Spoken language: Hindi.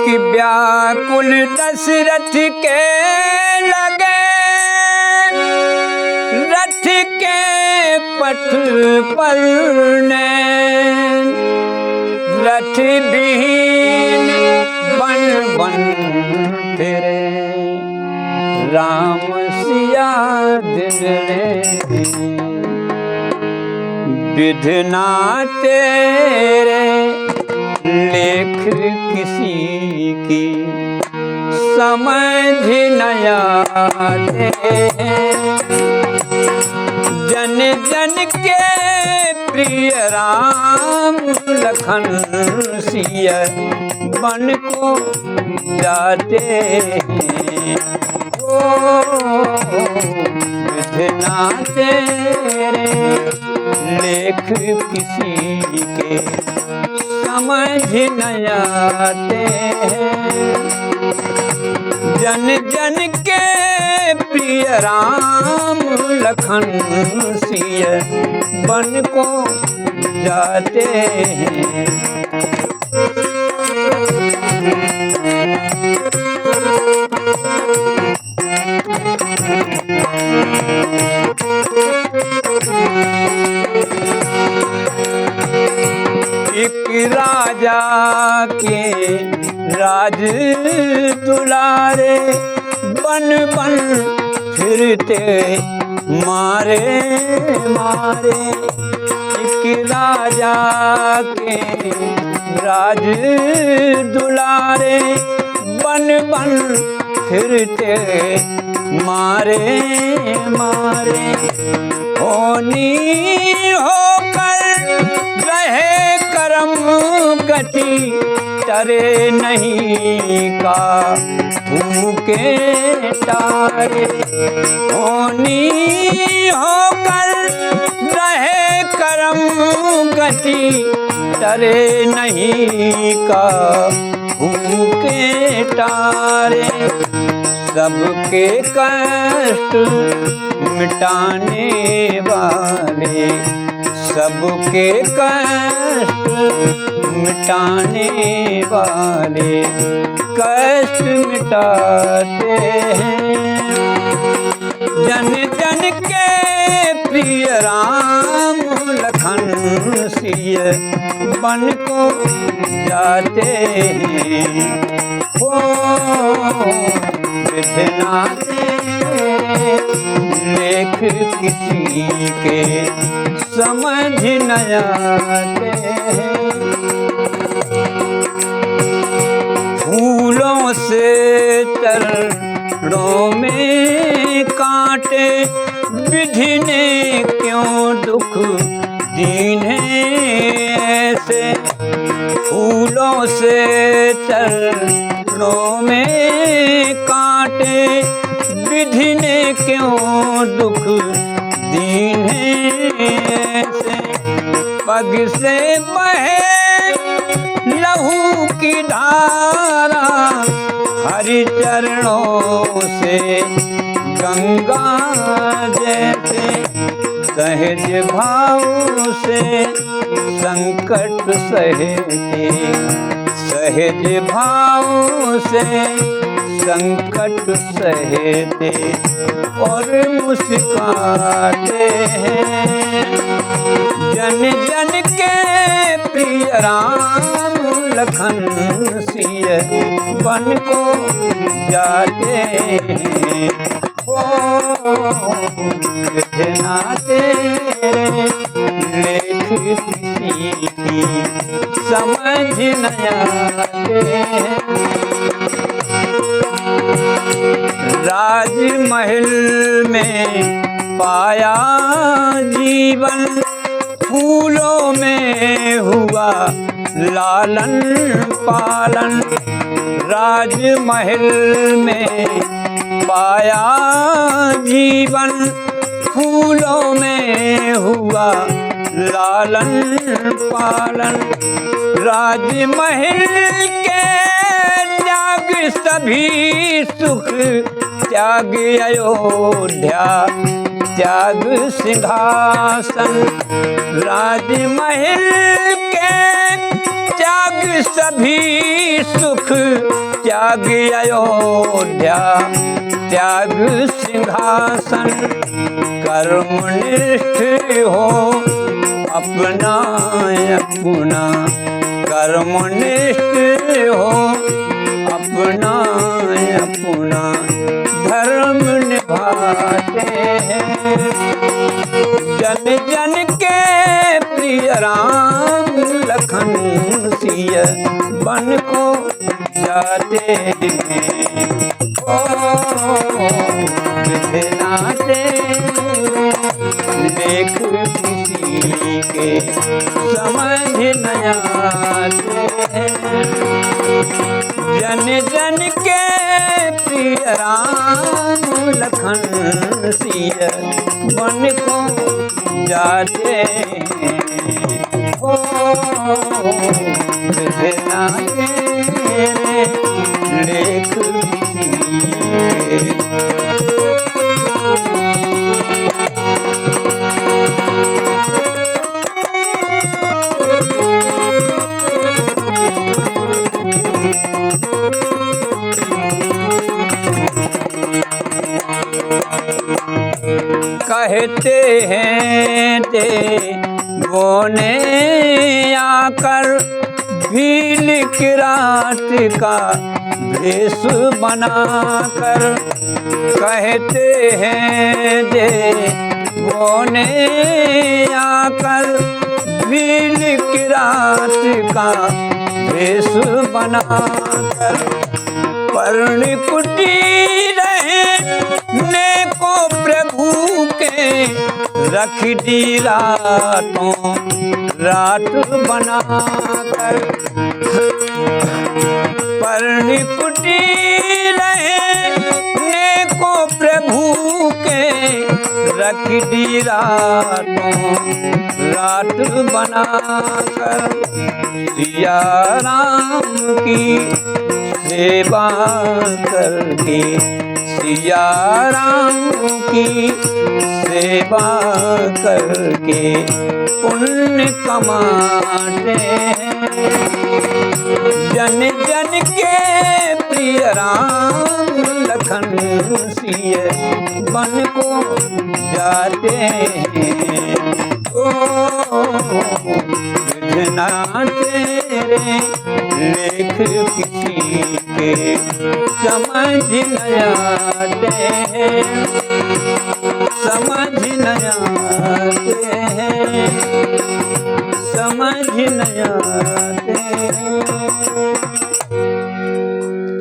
कि व्याकुल दशरथ के लगे रथ के पथ पर नैन, रथ विहीन बन बन फिरे राम सिया दिन विधना तेरे लेख किसी की समझ न आते। जन जन के प्रिय राम लखन सिया बन को जाते हैं। विधना तेरे लेख किसी के समझ न आते हैं। जन जन के प्रिय राम लखन सिया बन को जाते हैं। एक राजा के राज दुलारे बन बन फिरते मारे मारे। एक राजा के राज दुलारे बन बन फिरते मारे मारे। होनी होकर रहे करम गति तरे नहीं का भूखे तारे। होनी होकर रहे करम गति तरे नहीं का भूखे तारे। सबके कष्ट मिटाने वाले, सबके कष्ट मिटाने वाले कष्ट मिटाते हैं। जन जन के प्रिय राम लखन सिया बन को जाते हैं। हो विधना तेरे लेख किसी के समझ न आते हैं। फूलों से चरणों में कांटे विधि ने क्यों दुख दीने ऐसे। फूलों से चरणों में कांटे विधि ने क्यों दुख दीने ऐसे। पग से बहे लहू की धारा हरि चरणों से गंगा जैसे। सहज भाव से संकट सहते, सहज भाव से संकट सहते और मुस्काते हैं। जन जन के प्रिय राम लखन सिया बन को जाते हैं। विधना तेरे लेख किसी की समझ न आते हैं। राजमहल में पाया जीवन, फूलों में हुआ लालन पालन। राजमहल में पाया जीवन, फूलों में हुआ लालन पालन। राजमहल के त्याग सभी सुख, त्याग अयोध्या त्याग सिंहासन। राजमहल के त्याग सभी सुख, त्याग अयोध्या त्याग सिंहासन कर्मनिष्ठ हो अपना अपना कर्मनिष्ठ हो अपना अपना धर्म निभाते हैं। जन जन के प्रिय राम लखन सिय बन को जाते हैं। ओ विधनाते लेख किसी के समझ न आते हैं। जन जन के प्रिय राम लखन सिय बन को जाते हैं। ओ विधना तेरे लेख किसी के। कहते हैं देवों ने आकर भील की रात का भेष बनाकर। कहते हैं देवों ने आकर भील की रात का भेष बनाकर। पर्ण कुटीर रहने को प्रभु के रख दी रातों रात बनाकर। पर्ण कुटीर रहने को प्रभु के रख दी रातों रात बनाकर। सिया राम की सेवा करके सिया राम की सेवा करके पुण्य कमाते हैं। जन जन के प्रिय राम लखन सिय बन को जाते हैं। ओ विधना तेरे लेख किसी के समझ न आते हैं। समझ न आते हैं। समझ न